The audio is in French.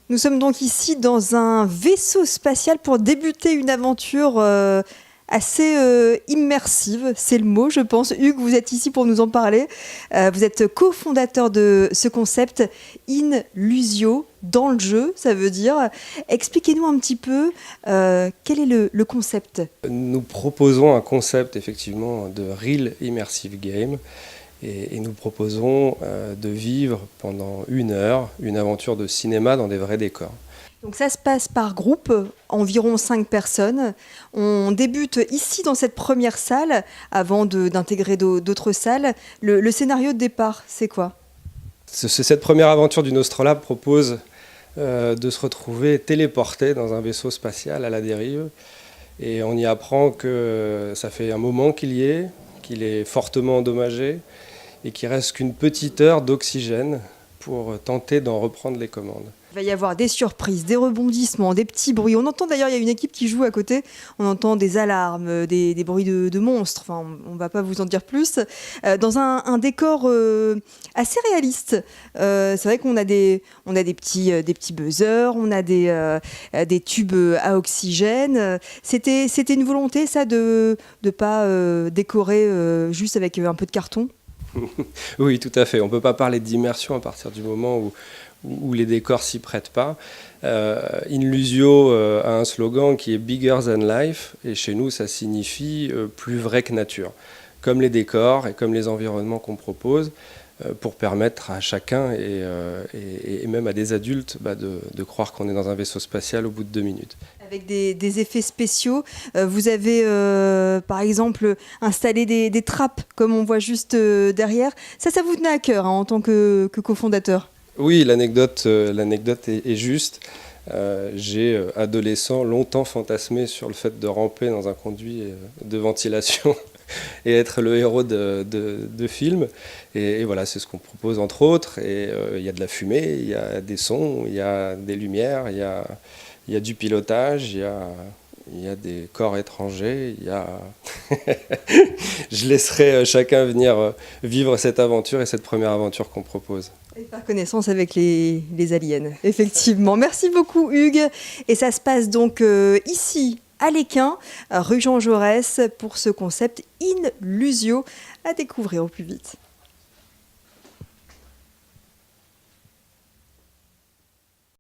Nous sommes donc ici dans un vaisseau spatial pour débuter une aventure assez immersive, c'est le mot je pense. Hugues, vous êtes ici pour nous en parler. Vous êtes cofondateur de ce concept In-Lusio, dans le jeu, ça veut dire. Expliquez-nous un petit peu quel est le concept. Nous proposons un concept effectivement de Real Immersive Game et nous proposons de vivre pendant 1 heure une aventure de cinéma dans des vrais décors. Donc ça se passe par groupe, environ 5 personnes. On débute ici dans cette première salle avant d'intégrer d'autres salles. Le scénario de départ, c'est quoi ? Cette première aventure du Nostrolab propose de se retrouver téléporté dans un vaisseau spatial à la dérive. Et on y apprend que ça fait un moment qu'il est fortement endommagé et qu'il reste qu'une petite heure d'oxygène pour tenter d'en reprendre les commandes. Il va y avoir des surprises, des rebondissements, des petits bruits. On entend d'ailleurs, il y a une équipe qui joue à côté, on entend des alarmes, des bruits de monstres, enfin, on ne va pas vous en dire plus. Dans un décor assez réaliste. C'est vrai qu'on a des petits buzzers, on a des tubes à oxygène. C'était une volonté, ça, de ne pas décorer juste avec un peu de carton ? Oui, tout à fait. On ne peut pas parler d'immersion à partir du moment où les décors s'y prêtent pas. In-Lusio a un slogan qui est Bigger than life, et chez nous ça signifie plus vrai que nature, comme les décors et comme les environnements qu'on propose, pour permettre à chacun et même à des adultes de croire qu'on est dans un vaisseau spatial au bout de 2 minutes. Avec des effets spéciaux, vous avez par exemple installé des trappes comme on voit juste derrière. Ça vous tenait à cœur en tant que cofondateur ? Oui, l'anecdote est juste. J'ai, adolescent, longtemps fantasmé sur le fait de ramper dans un conduit de ventilation et être le héros de films. Et voilà, c'est ce qu'on propose entre autres. Et il y a de la fumée, il y a des sons, il y a des lumières, il y a du pilotage, il y a des corps étrangers, Je laisserai chacun venir vivre cette aventure et cette première aventure qu'on propose. Et faire connaissance avec les aliens, effectivement. Merci beaucoup Hugues. Et ça se passe donc ici, à l'Équin, rue Jean Jaurès, pour ce concept In-Lusio à découvrir au plus vite.